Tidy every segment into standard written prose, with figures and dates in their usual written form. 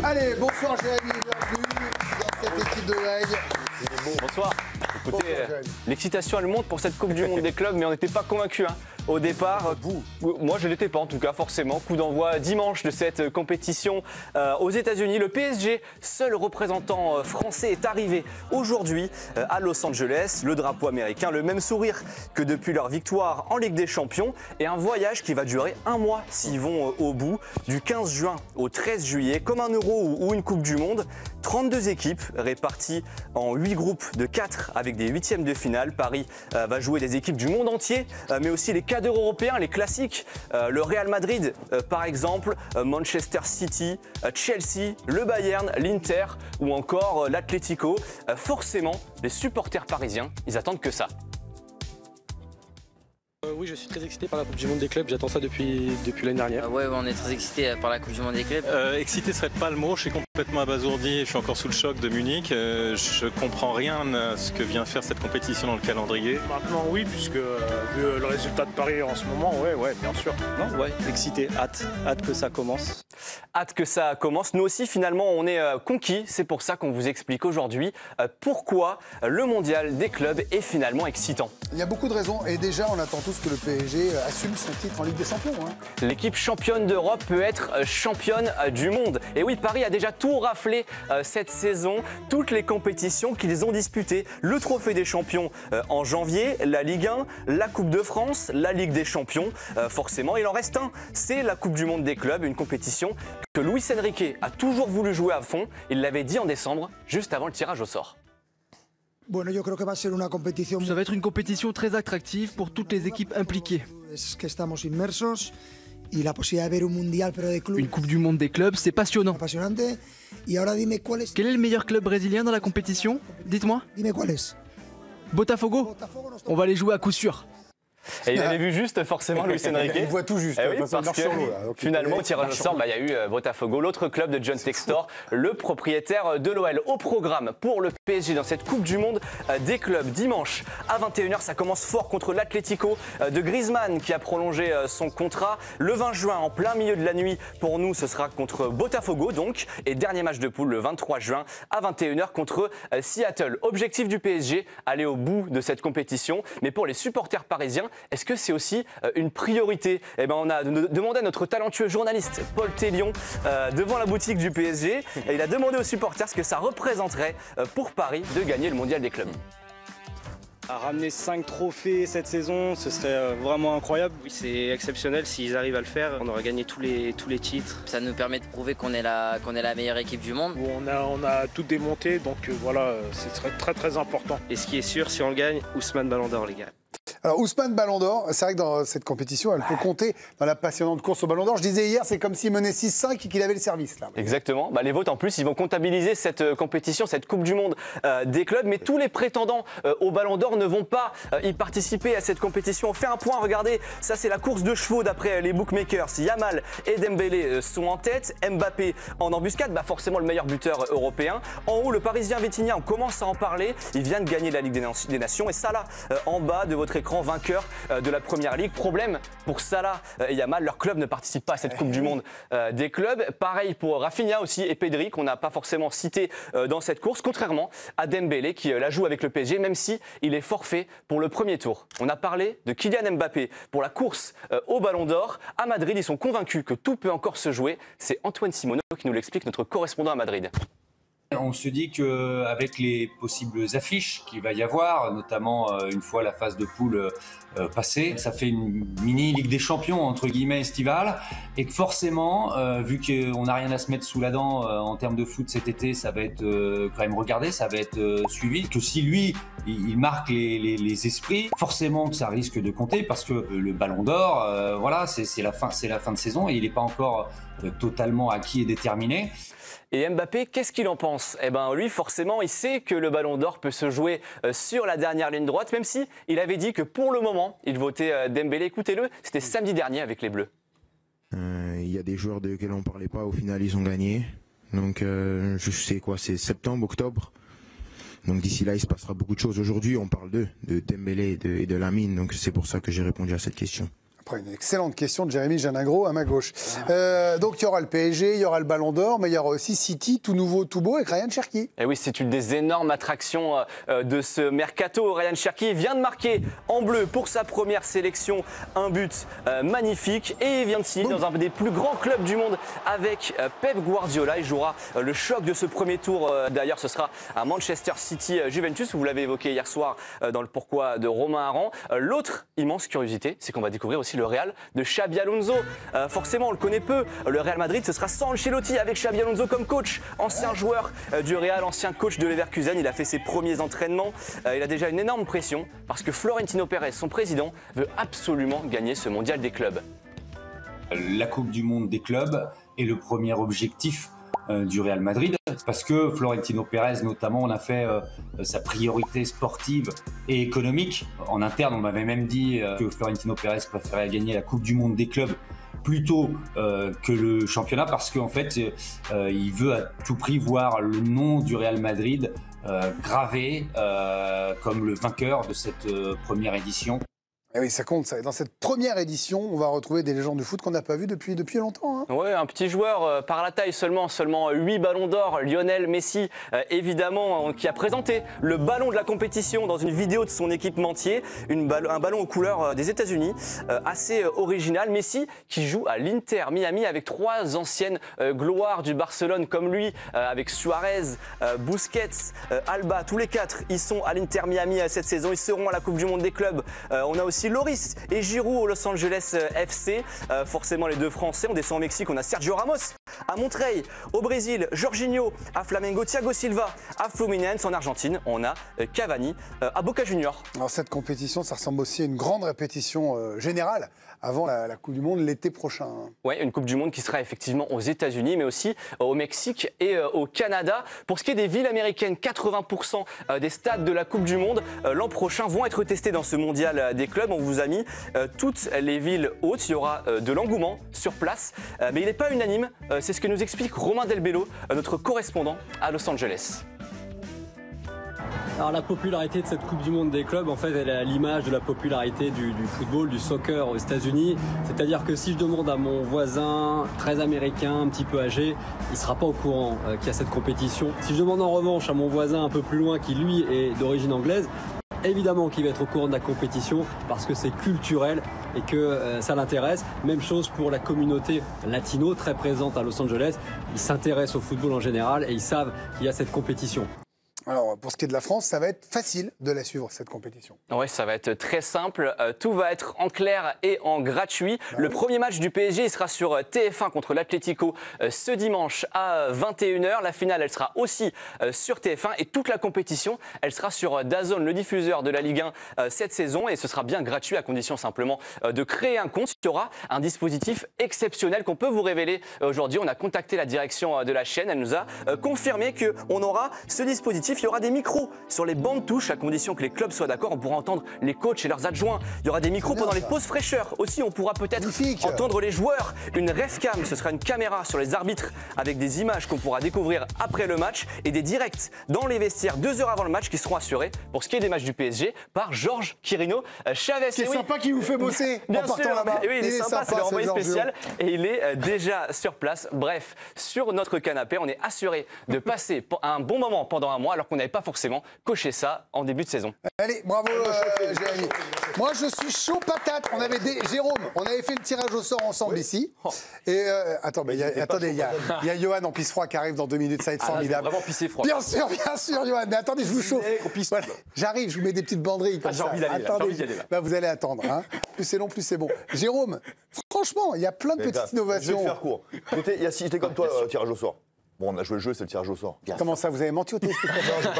Allez, bonsoir Jérémy, bienvenue dans cette équipe de Greg. Bonsoir. Écoutez, l'excitation elle monte pour cette Coupe du Monde des clubs, mais on n'était pas convaincus. Au départ, moi je ne l'étais pas en tout cas forcément. Coup d'envoi dimanche de cette compétition aux États-Unis. Le PSG, seul représentant français, est arrivé aujourd'hui à Los Angeles. Le drapeau américain, le même sourire que depuis leur victoire en Ligue des Champions. Et un voyage qui va durer un mois s'ils vont au bout. Du 15 juin au 13 juillet, comme un Euro ou une Coupe du Monde. 32 équipes réparties en 8 groupes de 4 avec des huitièmes de finale. Paris va jouer des équipes du monde entier, mais aussi les cadres européens, les classiques. Le Real Madrid, par exemple, Manchester City, Chelsea, le Bayern, l'Inter ou encore l'Atlético. Forcément, les supporters parisiens, ils attendent que ça. Oui, je suis très excité par la Coupe du Monde des clubs, j'attends ça depuis l'année dernière. Ouais, on est très excité par la Coupe du Monde des clubs. Excité serait pas le mot, je suis complètement abasourdi, je suis encore sous le choc de Munich. Je comprends rien à ce que vient faire cette compétition dans le calendrier. Maintenant oui, puisque vu le résultat de Paris en ce moment, ouais, bien sûr. Non, ouais, excité, hâte que ça commence. Hâte que ça commence. Nous aussi, finalement, on est conquis. C'est pour ça qu'on vous explique aujourd'hui pourquoi le mondial des clubs est finalement excitant. Il y a beaucoup de raisons et déjà on attend tous que le PSG assume son titre en Ligue des Champions. L'équipe championne d'Europe peut être championne du monde. Et oui, Paris a déjà tout raflé cette saison, toutes les compétitions qu'ils ont disputées. Le Trophée des Champions en janvier, la Ligue 1, la Coupe de France, la Ligue des Champions. Forcément, il en reste un, c'est la Coupe du Monde des clubs, une compétition que Luis Enrique a toujours voulu jouer à fond. Il l'avait dit en décembre, juste avant le tirage au sort. Ça va être une compétition très attractive pour toutes les équipes impliquées. Une Coupe du Monde des clubs, c'est passionnant. Quel est le meilleur club brésilien dans la compétition? Dites-moi. Botafogo. On va les jouer à coup sûr. Et il avait vu juste forcément Luis Enrique. Il voit tout juste. Oui, parce que finalement au tirage au sort, il y a eu Botafogo, l'autre club de John Textor, le propriétaire de l'OL. Au programme pour le PSG dans cette Coupe du Monde des clubs. Dimanche à 21h, ça commence fort contre l'Atlético de Griezmann qui a prolongé son contrat. Le 20 juin, en plein milieu de la nuit, pour nous, ce sera contre Botafogo donc. Et dernier match de poule le 23 juin à 21h contre Seattle. Objectif du PSG, aller au bout de cette compétition. Mais pour les supporters parisiens, est-ce que c'est aussi une priorité? Eh ben, on a demandé à notre talentueux journaliste Paul Tellion devant la boutique du PSG. Et il a demandé aux supporters ce que ça représenterait pour Paris de gagner le mondial des clubs. À ramener 5 trophées cette saison, ce serait vraiment incroyable. Oui, c'est exceptionnel s'ils arrivent à le faire. On aura gagné tous les titres. Ça nous permet de prouver qu'on est la meilleure équipe du monde. On a tout démonté, donc voilà, ce serait très très important. Et ce qui est sûr, si on le gagne, Ousmane Ballon d'Or, les gars. Alors Ousmane Ballon d'Or, c'est vrai que dans cette compétition, elle peut compter dans la passionnante course au Ballon d'Or. Je disais hier, c'est comme s'il menait 6-5 et qu'il avait le service. Là. Exactement. Les votes en plus, ils vont comptabiliser cette compétition, cette Coupe du Monde des clubs. Mais tous les prétendants au Ballon d'Or ne vont pas y participer à cette compétition. On fait un point, regardez, ça c'est la course de chevaux d'après les bookmakers. Yamal et Dembélé sont en tête, Mbappé en embuscade, forcément le meilleur buteur européen. En haut, le Parisien Vitinha, on commence à en parler. Il vient de gagner la Ligue des Nations. Et Salah, en bas de votre écran, vainqueur de la Première Ligue. Problème pour Salah et Yamal, leur club ne participe pas à cette Coupe du Monde des clubs. Pareil pour Rafinha aussi et Pedri, qu'on n'a pas forcément cité dans cette course, contrairement à Dembélé qui la joue avec le PSG, même si il est forfait pour le premier tour. On a parlé de Kylian Mbappé pour la course au Ballon d'Or. À Madrid, ils sont convaincus que tout peut encore se jouer. C'est Antoine Simoneau qui nous l'explique, notre correspondant à Madrid. On se dit qu'avec les possibles affiches qu'il va y avoir, notamment une fois la phase de poule passée, ça fait une mini Ligue des Champions entre guillemets estivale, et que forcément, vu qu'on n'a rien à se mettre sous la dent en termes de foot cet été, ça va être quand même regardé, ça va être suivi. Que si lui, il marque les esprits, forcément que ça risque de compter, parce que le Ballon d'Or, voilà, c'est la fin de saison et il n'est pas encore totalement acquis et déterminé. Et Mbappé, qu'est-ce qu'il en pense? Eh ben, lui, forcément, il sait que le Ballon d'Or peut se jouer sur la dernière ligne droite, même si il avait dit que pour le moment, il votait Dembélé. Écoutez-le, c'était samedi dernier avec les Bleus. Il y a des joueurs desquels on ne parlait pas, au final, ils ont gagné. Donc, je sais quoi, c'est septembre, octobre. Donc d'ici là, il se passera beaucoup de choses. Aujourd'hui, on parle de Dembélé et de Lamine, donc c'est pour ça que j'ai répondu à cette question. Après une excellente question de Jérémy Janingro à ma gauche. Donc il y aura le PSG, il y aura le Ballon d'Or, mais il y aura aussi City, tout nouveau, tout beau, avec Ryan Cherki. Et oui, c'est une des énormes attractions de ce mercato. Ryan Cherki vient de marquer en bleu pour sa première sélection un but magnifique et il vient de signer dans un des plus grands clubs du monde avec Pep Guardiola. Il jouera le choc de ce premier tour. D'ailleurs, ce sera à Manchester City Juventus. Vous l'avez évoqué hier soir dans le pourquoi de Romain Aran. L'autre immense curiosité, c'est qu'on va découvrir aussi le Real de Xabi Alonso. Forcément, on le connaît peu. Le Real Madrid, ce sera sans Ancelotti avec Xabi Alonso comme coach. Ancien joueur du Real, ancien coach de Leverkusen. Il a fait ses premiers entraînements. Il a déjà une énorme pression parce que Florentino Pérez, son président, veut absolument gagner ce mondial des clubs. La Coupe du Monde des clubs est le premier objectif du Real Madrid parce que Florentino Pérez notamment en a fait sa priorité sportive et économique. En interne, on m'avait même dit que Florentino Pérez préférait gagner la Coupe du Monde des clubs plutôt que le championnat parce qu'en fait il veut à tout prix voir le nom du Real Madrid gravé comme le vainqueur de cette première édition. Et oui, ça compte. Ça. Dans cette première édition, on va retrouver des légendes du foot qu'on n'a pas vues depuis longtemps. Hein. Oui, un petit joueur par la taille seulement 8 ballons d'or, Lionel Messi, évidemment, qui a présenté le ballon de la compétition dans une vidéo de son équipementier, un ballon aux couleurs des États-Unis, assez original. Messi qui joue à l'Inter Miami avec 3 anciennes gloires du Barcelone comme lui, avec Suarez, Busquets, Alba, tous les 4, ils sont à l'Inter Miami cette saison, ils seront à la Coupe du Monde des clubs. On a aussi Loris et Giroud au Los Angeles FC. Forcément, les deux Français. On descend au Mexique. On a Sergio Ramos à Monterrey. Au Brésil, Jorginho à Flamengo. Thiago Silva à Fluminense. En Argentine, on a Cavani à Boca Juniors. Alors, cette compétition, ça ressemble aussi à une grande répétition générale avant la Coupe du Monde l'été prochain. Oui, une Coupe du Monde qui sera effectivement aux États-Unis, mais aussi au Mexique et au Canada. Pour ce qui est des villes américaines, 80% des stades de la Coupe du Monde l'an prochain vont être testés dans ce mondial des clubs. On vous a mis toutes les villes hautes. Il y aura de l'engouement sur place, mais il n'est pas unanime. C'est ce que nous explique Romain Delbello, notre correspondant à Los Angeles. Alors la popularité de cette Coupe du Monde des clubs, en fait, elle est à l'image de la popularité du football, du soccer aux États-Unis. C'est-à-dire que si je demande à mon voisin, très américain, un petit peu âgé, il ne sera pas au courant qu'il y a cette compétition. Si je demande en revanche à mon voisin un peu plus loin, qui lui est d'origine anglaise, évidemment qu'il va être au courant de la compétition parce que c'est culturel et que ça l'intéresse. Même chose pour la communauté latino très présente à Los Angeles. Ils s'intéressent au football en général et ils savent qu'il y a cette compétition. Alors, pour ce qui est de la France, ça va être facile de la suivre, cette compétition. Oui, ça va être très simple. Tout va être en clair et en gratuit. Le premier match du PSG, il sera sur TF1 contre l'Atlético ce dimanche à 21h. La finale, elle sera aussi sur TF1. Et toute la compétition, elle sera sur DAZN, le diffuseur de la Ligue 1 cette saison. Et ce sera bien gratuit à condition simplement de créer un compte. Il y aura un dispositif exceptionnel qu'on peut vous révéler aujourd'hui. On a contacté la direction de la chaîne. Elle nous a confirmé qu'on aura ce dispositif. Il y aura des micros sur les bancs de touche à condition que les clubs soient d'accord. On pourra entendre les coachs et leurs adjoints. Il y aura des micros pendant les pauses fraîcheurs. Aussi, on pourra peut-être entendre les joueurs. Une refcam, ce sera une caméra sur les arbitres avec des images qu'on pourra découvrir après le match et des directs dans les vestiaires 2 heures avant le match qui seront assurés pour ce qui est des matchs du PSG par Georges Quirino Chavez. C'est sympa qui vous fait bosser en partant là-bas. Oui, il est sympa, c'est l'envoyé spécial et il est déjà sur place. Bref, sur notre canapé, on est assuré de passer un bon moment pendant un mois alors qu'on n'avait pas forcément coché ça en début de saison. Allez, bravo Jérémy. Moi je suis chaud patate. Jérôme, on avait fait le tirage au sort ensemble ici. Et attendez, il y a Johan en pisse froid qui arrive dans 2 minutes, ça va être formidable. Vraiment pisser froid. Bien sûr, Johan. Mais attendez, je vous chauffe. Voilà. J'arrive, je vous mets des petites banderilles comme ça. J'ai envie d'y aller. Bah, vous allez attendre. Hein. Plus c'est long, plus c'est bon. Jérôme, franchement, il y a plein de petites innovations. Je vais te faire court. J'étais comme toi, tirage au sort. Bon, on a joué le jeu, c'est le tirage au sort. Comment ça, vous avez menti au téléspectateur?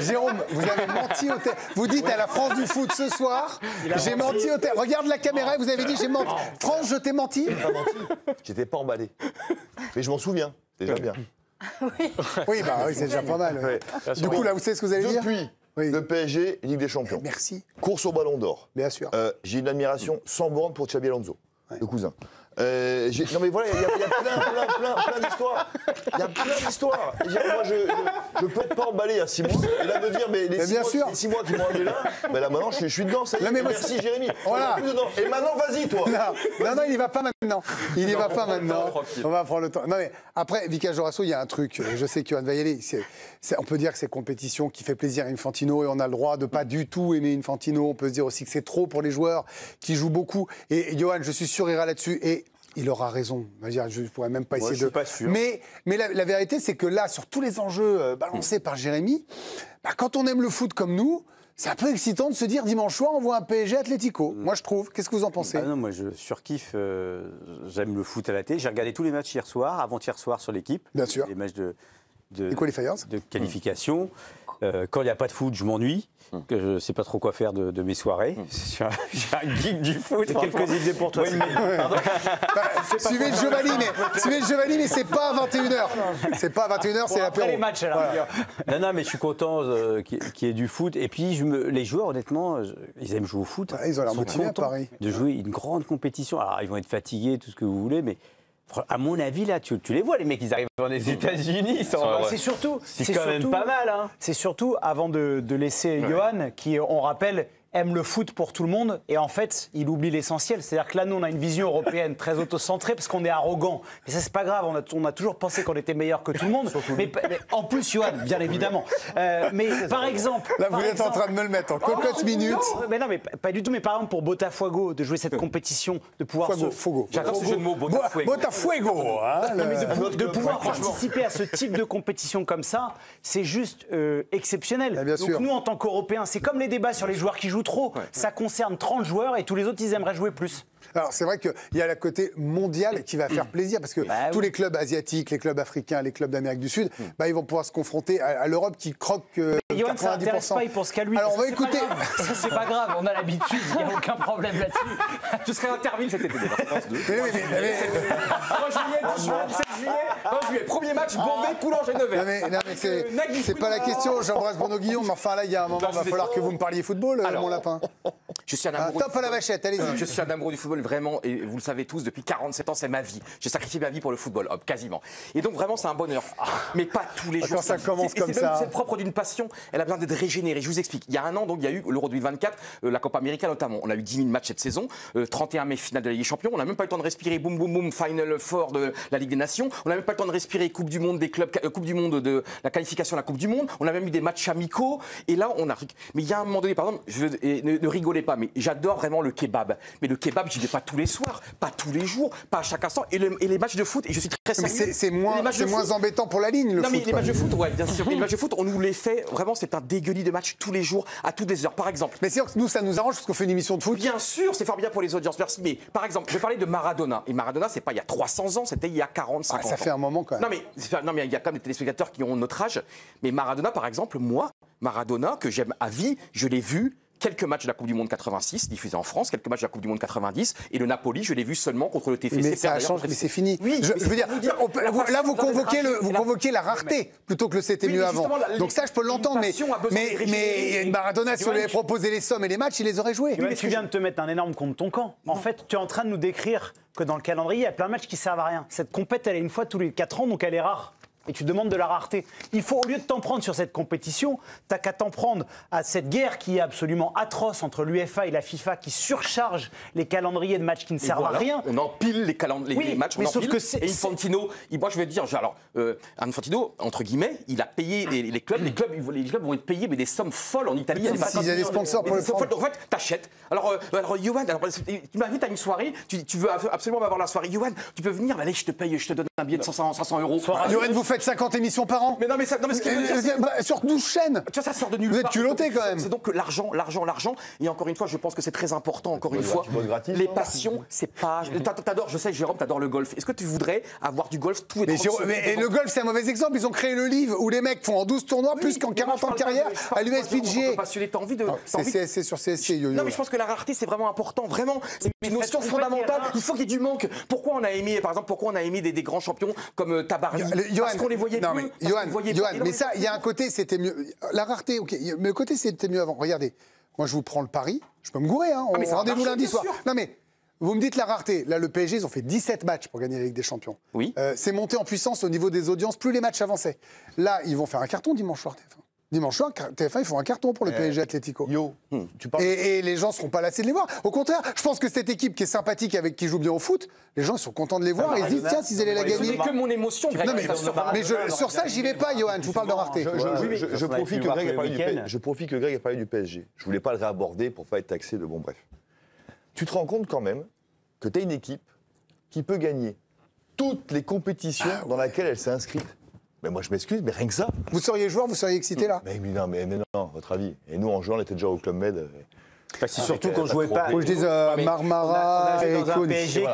Jérôme, vous avez menti au téléspectateur. Vous dites à la France du foot ce soir, j'ai menti au téléspectateur. Regarde la caméra, vous avez dit j'ai menti. France, je t'ai menti? J'ai pas menti. J'étais pas emballé. Mais je m'en souviens, c'est déjà bien. Oui, c'est déjà pas mal. Ouais. Du coup, là, vous savez ce que vous allez dire? Depuis le PSG, Ligue des Champions. Merci. Course au Ballon d'Or. Bien sûr. J'ai une admiration sans borne pour Xabi Alonso, le cousin. Non mais voilà, il y a plein d'histoires. Il y a plein d'histoires. Moi, je peux être pas emballé il y a 6 mois. Et là, me dire, mais les 6 mois qui m'ont amené là, mais là maintenant, je suis dedans. Ça y est, merci Jérémy. Voilà. Et maintenant, vas-y, toi. Non, il n'y va pas maintenant. Il n'y va pas maintenant. On va prendre le temps. Non, mais après, Vika Jorasso, il y a un truc. Je sais que Johan va y aller. On peut dire que c'est compétition qui fait plaisir à Infantino et on a le droit de pas du tout aimer Infantino. On peut se dire aussi que c'est trop pour les joueurs qui jouent beaucoup. Et Johan, je suis sûr, ira là-dessus. Et il aura raison. Je ne pourrais même pas essayer de. Je suis pas sûr. Mais la vérité, c'est que là, sur tous les enjeux balancés par Jérémy, quand on aime le foot comme nous, c'est un peu excitant de se dire dimanche soir, on voit un PSG Atlético. Moi, je trouve. Qu'est-ce que vous en pensez ? Non, moi, je surkiffe. J'aime le foot à la télé. J'ai regardé tous les matchs hier soir, avant-hier soir sur l'équipe. Bien sûr. Les matchs de qualification. Quand il n'y a pas de foot, je m'ennuie. Je ne sais pas trop quoi faire de mes soirées. Je suis un geek du foot. Quelques idées pour toi. Suivez le Giovanni, mais c'est pas à 21h. C'est pas à 21h, c'est l'apéro. Après les matchs, alors. Non, mais je suis content qu'il y ait du foot. Et puis, les joueurs, honnêtement, ils aiment jouer au foot. Ils ont l'air motivés à Paris. De jouer une grande compétition. Alors, ils vont être fatigués, tout ce que vous voulez, mais à mon avis, là, tu les vois, les mecs, ils arrivent dans les États-Unis. C'est surtout. C'est quand même pas mal, hein. C'est surtout, avant de laisser Johan, qui, on rappelle, aime le foot pour tout le monde et en fait il oublie l'essentiel, c'est-à-dire que là nous on a une vision européenne très autocentrée parce qu'on est arrogant, mais ça c'est pas grave, on a toujours pensé qu'on était meilleur que tout le monde, mais en plus Johan, bien évidemment, mais par exemple là vous êtes en train de me le mettre en cocotte minute. Mais non, mais pas du tout, mais par exemple pour Botafogo de jouer cette compétition, de pouvoir j'adore ce jeu de mots, Botafogo, de pouvoir participer à ce type de compétition comme ça, c'est juste exceptionnel. Donc nous en tant qu'Européens, c'est comme les débats sur les joueurs qui jouent trop, ça concerne 30 joueurs et tous les autres ils aimeraient jouer plus. Alors c'est vrai qu'il y a le côté mondial qui va faire plaisir parce que tous les clubs asiatiques, les clubs africains, les clubs d'Amérique du Sud, ils vont pouvoir se confronter à l'Europe qui croque 90%. Ça n'intéresse pas, il pense qu'à lui. Alors on va écouter. C'est pas grave, on a l'habitude, il n'y a aucun problème là-dessus. Tu serais interville cet été. 3 juillet, 10 juin, 17 juillet, 20 juillet. Premier match, Bombay, Coulanges et Nevers. Non mais c'est pas la question, j'embrasse Bruno Guillaume, mais enfin là il y a un moment, il va falloir que vous me parliez football, mon lapin. Je suis un amoureux. Top à la vachette, allez-y. Je suis un amoureux du football, vraiment, et vous le savez tous, depuis 47 ans, c'est ma vie. J'ai sacrifié ma vie pour le football, quasiment. Et donc, vraiment, c'est un bonheur. Mais pas tous les jours. Quand ça commence comme ça. C'est le propre d'une passion, elle a besoin d'être régénérée. Je vous explique. Il y a un an, donc, il y a eu l'Euro 2024, la Copa América notamment. On a eu 10 000 matchs cette saison, 31 mai, finale de la Ligue des Champions. On n'a même pas eu le temps de respirer, boum, boum, boum, Final Four de la Ligue des Nations. On n'a même pas eu le temps de respirer Coupe du Monde des clubs, Coupe du Monde de la qualification à la Coupe du Monde. On a même eu des matchs amicaux. Et là, on a. Mais il y a un moment donné, par exemple, ne rigolez pas, mais j'adore vraiment le kebab. Mais le kebab, j'y vais pas tous les soirs, pas tous les jours, pas à chaque instant. Et les matchs de foot, et je suis très sérieux. Mais c'est moins embêtant pour la ligne, le foot. Non, mais les matchs de foot, ouais, bien sûr. Les matchs de foot, on nous les fait. Vraiment, c'est un dégueulis de matchs tous les jours, à toutes les heures. Par exemple. Mais c'est sûr que nous, ça nous arrange parce qu'on fait une émission de foot. Bien sûr, c'est fort bien pour les audiences, merci. Mais par exemple, je vais parler de Maradona. Et Maradona, c'est pas il y a 300 ans, c'était il y a 45 ans. Ça fait un moment quand même. Non, mais il y a quand même des téléspectateurs qui ont notre âge. Mais Maradona, par exemple, moi, Maradona, que j'aime à vie, je l'ai vu. Quelques matchs de la Coupe du Monde 86 diffusés en France, quelques matchs de la Coupe du Monde 90 et le Napoli, je l'ai vu seulement contre le TFC. Mais ça a changé, mais c'est fini. Oui, je veux dire, là vous convoquez la rareté plutôt que le c'était mieux avant. Donc ça je peux l'entendre, mais Maradona si on lui avait proposé les sommes et les matchs, il les aurait joués. Mais tu viens de te mettre un énorme contre ton camp. En fait, tu es en train de nous décrire que dans le calendrier, il y a plein de matchs qui servent à rien. Cette compète, elle est une fois tous les 4 ans, donc elle est rare. Et tu demandes de la rareté. Il faut, au lieu de t'en prendre sur cette compétition, t'as qu'à t'en prendre à cette guerre qui est absolument atroce entre l'UEFA et la FIFA qui surcharge les calendriers de matchs qui ne servent à rien. On empile les matchs, mais sauf que et Infantino, moi je vais dire, alors Infantino, entre guillemets, il a payé les clubs vont être payés mais des sommes folles en Italie. S'il y a des sponsors pour le prendre. En fait, t'achètes. Alors Johan, tu m'invites à une soirée, tu veux absolument avoir la soirée. Johan, tu peux venir, allez, je te paye, je te donne un billet de 500 €. Johan, vous faites 50 émissions par an. Mais non, mais ce qu'il veut dire, sur 12 chaînes. Tu vois, ça sort de nulle part. Vous êtes culottés quand même. C'est donc l'argent. Et encore une fois, je pense que c'est très important. Encore une fois, les passions, c'est pas. T'adores, je sais, Jérôme, t'adores le golf. Est-ce que tu voudrais avoir du golf tous les 30 secondes? Mais le golf, c'est un mauvais exemple. Ils ont créé le livre où les mecs font en 12 tournois plus qu'en 40 ans de carrière à l'USPGA. T'as envie de. C'est sur CSC, yo-yo. Non, mais je pense que la rareté, c'est vraiment important. Vraiment, c'est une notion fondamentale. Il faut qu'il y ait du manque. Pourquoi on a aimé, par exemple, des grands champions comme Tabarly? Parce qu'on les voyait plus. Johan, mais ça, il y a un côté, c'était mieux. La rareté, ok, mais le côté, c'était mieux avant. Regardez, moi, je vous prends le pari. Je peux me gourer, hein. Rendez-vous lundi soir. Non, mais Vous me dites la rareté. Là, le PSG, ils ont fait 17 matchs pour gagner la Ligue des Champions. Oui. C'est monté en puissance au niveau des audiences, plus les matchs avançaient. Là, ils vont faire un carton dimanche soir, TF1. Dimanche soir, TF1, ils font un carton pour le PSG Atlético. Tu parles... et les gens ne seront pas lassés de les voir. Au contraire, je pense que cette équipe qui est sympathique, qui joue bien au foot, les gens sont contents de les voir et ils se disent, tiens, s'ils allaient la gagner. C'est que mon émotion, Greg. Non, mais sur ça, j'y vais pas, Johan. Je vous parle de rareté. Je profite que Greg ait parlé du PSG. Je voulais pas le réaborder pour pas être taxé de bon bref. Tu te rends compte quand même que tu as une équipe qui peut gagner toutes les compétitions dans lesquelles elle s'est inscrite. Mais moi, je m'excuse, mais rien que ça. Vous seriez joueur, vous seriez excité là? Mais non, votre avis. Et nous, en jouant, on était déjà au Club Med. C'est surtout qu'on jouait pas. Faut que je dise Marmara et dans un PSG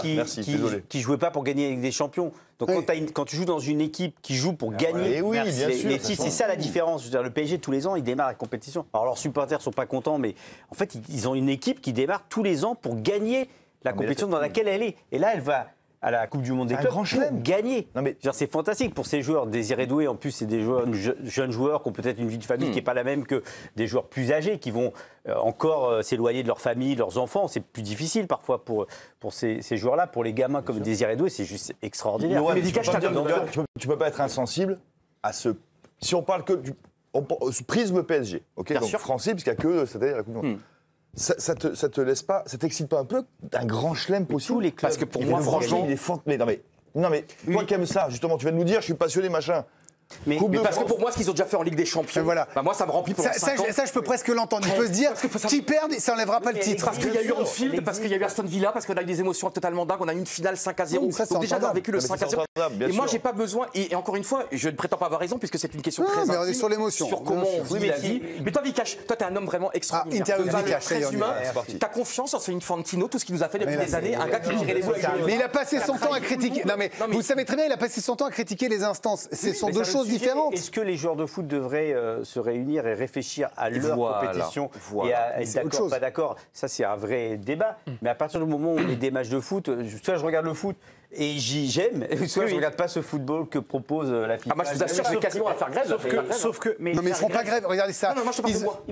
qui jouait pas pour gagner avec des champions. Donc quand tu joues dans une équipe qui joue pour gagner, mais si c'est ça la différence. Je veux dire, le PSG tous les ans, il démarre la compétition. Alors leurs supporters sont pas contents, mais en fait ils ont une équipe qui démarre tous les ans pour gagner la compétition dans laquelle elle est. Et là, elle va à la Coupe du Monde des clubs pour gagner. C'est fantastique pour ces joueurs désirés doués. En plus, c'est des joueurs, jeunes joueurs qui ont peut-être une vie de famille qui n'est pas la même que des joueurs plus âgés qui vont encore s'éloigner de leur famille, de leurs enfants. C'est plus difficile parfois pour ces joueurs-là. Pour les gamins comme désirés doués, c'est juste extraordinaire. Tu peux pas être insensible à ce... Si on parle que du prisme PSG, ok, donc français, puisqu'il n'y a que c'est-à-dire la Coupe du Monde. Ça te laisse pas, ça t'excite pas un peu d'un grand chelem possible? Tous les clubs. Parce que pour moi, franchement, il est non mais toi qui aimes ça, justement, tu viens de nous dire, je suis passionné, machin. Mais parce que pour moi, ce qu'ils ont déjà fait en Ligue des Champions, moi, ça me remplit pour 5 ans. Ça, je peux presque l'entendre. Il peut se dire, qui perdent, ça n'enlèvera pas le titre. Parce qu'il y a eu Anfield, parce qu'il y a eu Aston Villa, parce qu'on a eu des émotions totalement dingues. On a eu une finale 5-0. Donc déjà, on a vécu le 5-0. Et moi, j'ai pas besoin. Et encore une fois, je ne prétends pas avoir raison, puisque c'est une question très mais on est sur l'émotion. Sur comment on vit la vie. Mais toi, Vikash, toi, t'es un homme vraiment extraordinaire. Interview de Vikash, très humain. T'as confiance en ce Infantino, tout ce qu'il nous a fait depuis des années. Un gars qui tirait les boules. Mais il a passé son temps à critiquer. Non, mais vous savez très bien, il a passé son temps à critiquer les instances. Ce sont deux choses différentes. Est-ce que les joueurs de foot devraient se réunir et réfléchir à leur compétition et à être d'accord, pas d'accord? Ça, c'est un vrai débat. Mais à partir du moment où on met des matchs de foot, soit je regarde le foot et j'aime, soit je regarde pas ce football que propose la FIFA. Moi, je vous assure, je vais quasiment à faire grève. Non, mais ils feront pas grève. Regardez ça. Non, moi, je te parle de moi.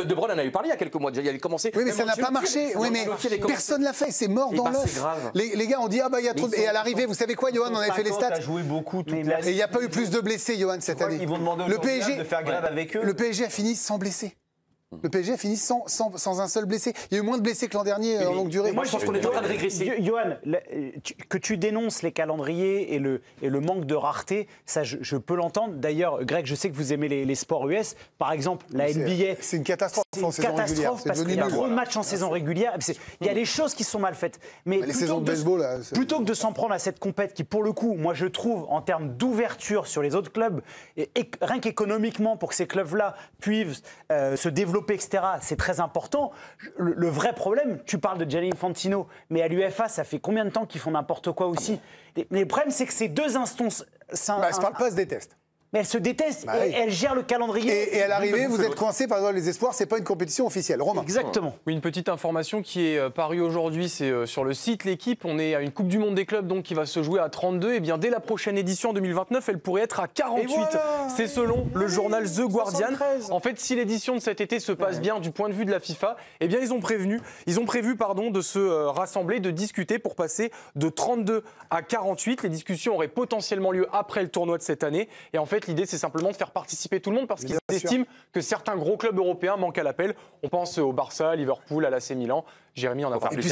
De Bruyne en a eu parlé il y a quelques mois déjà. Il avait commencé. Oui, mais ça n'a pas marché. Oui, mais personne l'a fait. C'est mort dans l'œuf. Les gars ont dit, il y a trop de. Et à l'arrivée, vous savez quoi, Johan, on avait fait les stats. Et il n'y a pas eu plus de blessés, Johan, cette année. Ils vont demander au PSG de faire grève avec eux. Le PSG a fini sans blessés. Le PSG a fini sans un seul blessé. Il y a eu moins de blessés que l'an dernier en longue durée. Moi, je pense qu'on est en train de régresser. Johan, que tu dénonces les calendriers et le manque de rareté, ça, je peux l'entendre. D'ailleurs, Greg, je sais que vous aimez les sports US. Par exemple, la NBA. C'est une catastrophe en saison régulière. Parce qu'il y a trop de matchs en saison régulière. Il y a des choses qui sont mal faites. Mais les saisons de baseball, là, plutôt que de s'en prendre à cette compète qui, pour le coup, moi, je trouve, en termes d'ouverture sur les autres clubs, et rien qu'économiquement, pour que ces clubs-là puissent se développer, etc., c'est très important. Le vrai problème, tu parles de Gianni Infantino, mais à l'UEFA, ça fait combien de temps qu'ils font n'importe quoi aussi? Mais le problème, c'est que ces deux instances... Elles se parlent pas, se détestent. Mais elles se détestent et elles gèrent le calendrier. Et à l'arrivée, vous êtes coincés par exemple les espoirs, c'est pas une compétition officielle. Romain. Exactement. Oui, une petite information qui est parue aujourd'hui, c'est sur le site L'Équipe. On est à une Coupe du Monde des clubs donc qui va se jouer à 32. Et bien dès la prochaine édition en 2029, elle pourrait être à 48. C'est selon le journal The Guardian. 73. En fait, si l'édition de cet été se passe bien du point de vue de la FIFA, eh bien ils ont prévu de se rassembler, de discuter pour passer de 32 à 48. Les discussions auraient potentiellement lieu après le tournoi de cette année. Et en fait, l'idée, c'est simplement de faire participer tout le monde parce qu'ils estiment que certains gros clubs européens manquent à l'appel. On pense au Barça, à Liverpool, à l'AC Milan. Jérémy en a parlé.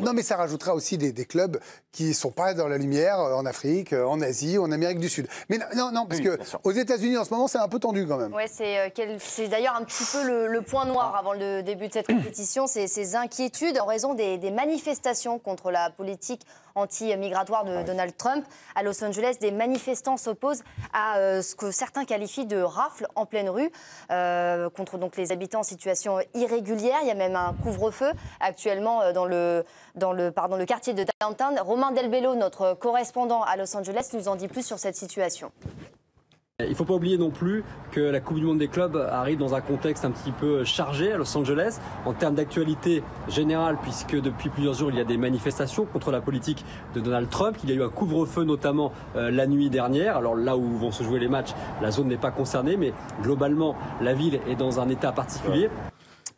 Non, mais ça rajoutera aussi des clubs qui ne sont pas dans la lumière en Afrique, en Asie, en Amérique du Sud. Mais non, parce qu'aux États-Unis, en ce moment, c'est un peu tendu quand même. Ouais, c'est d'ailleurs un petit peu le point noir avant le début de cette compétition. C'est ces inquiétudes en raison des manifestations contre la politique anti-migratoire de Donald Trump. À Los Angeles, des manifestants s'opposent à ce que certains qualifient de rafle en pleine rue contre donc les habitants en situation irrégulière. Il y a même un couvre-feu actuellement dans le quartier de Downtown. Romain Delbello, notre correspondant à Los Angeles, nous en dit plus sur cette situation. Il ne faut pas oublier non plus que la Coupe du Monde des clubs arrive dans un contexte un petit peu chargé à Los Angeles en termes d'actualité générale, puisque depuis plusieurs jours il y a des manifestations contre la politique de Donald Trump. Il y a eu un couvre-feu notamment la nuit dernière. Alors là où vont se jouer les matchs, la zone n'est pas concernée, mais globalement la ville est dans un état particulier.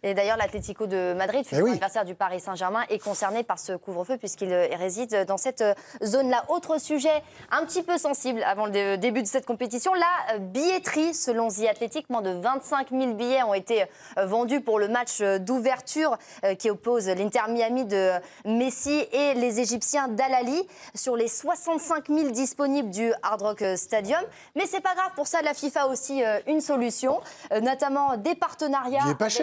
Et d'ailleurs, l'Atlético de Madrid, futur adversaire du Paris Saint-Germain, est concerné par ce couvre-feu puisqu'il réside dans cette zone-là. Autre sujet un petit peu sensible avant le début de cette compétition, la billetterie. Selon The Athletic, moins de 25 000 billets ont été vendus pour le match d'ouverture qui oppose l'Inter Miami de Messi et les Égyptiens d'Al Ahly sur les 65 000 disponibles du Hard Rock Stadium. Mais c'est pas grave, pour ça, la FIFA a aussi une solution, notamment des partenariats avec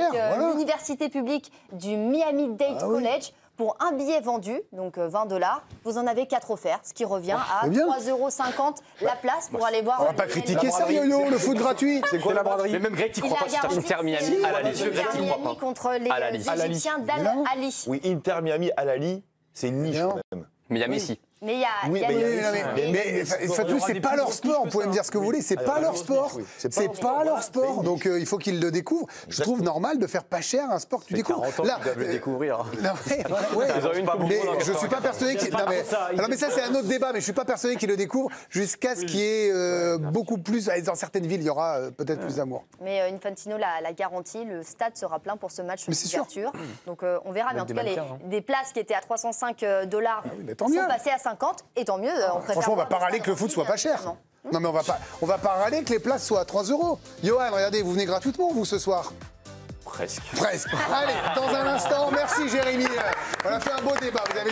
l'université publique du Miami-Dade College. Pour un billet vendu, donc $20, vous en avez 4 offerts, ce qui revient à 3,50 € la place pour aller voir. On va pas critiquer ça, Yo-Yo, le foot gratuit. C'est quoi la braderie? Mais même Greg, tu crois pas sur Inter Miami à l'Ali. Inter Miami contre les Égyptiens d'Al Ahly. Oui, Inter Miami à l'Ali, c'est une niche quand même. Mais il y a Messi. Mais il y a mais c'est pas leur sport, vous pouvez me dire ce que vous voulez, c'est pas leur sport. C'est pas leur sport, donc il faut qu'ils le découvrent. Je trouve normal de faire pas cher un sport que tu découvres. Là, ils doivent le découvrir. Mais je suis pas persuadé qu'ils... Non mais ça c'est un autre débat, mais je suis pas persuadé qu'ils le découvrent jusqu'à ce qu'il y ait beaucoup plus... Dans certaines villes, il y aura peut-être plus d'amour. Mais Infantino l'a garanti, le stade sera plein pour ce match d'ouverture. Donc on verra, mais en tout cas, des places qui étaient à $305 sont passées à 50, et tant mieux. Franchement, on va pas râler que le foot soit pas cher. Non, mais on va pas râler que les places soient à 3 €. Johan, regardez, vous venez gratuitement, vous, ce soir? Presque. Allez, dans un instant, merci Jérémy. On a fait un beau débat. Vous avez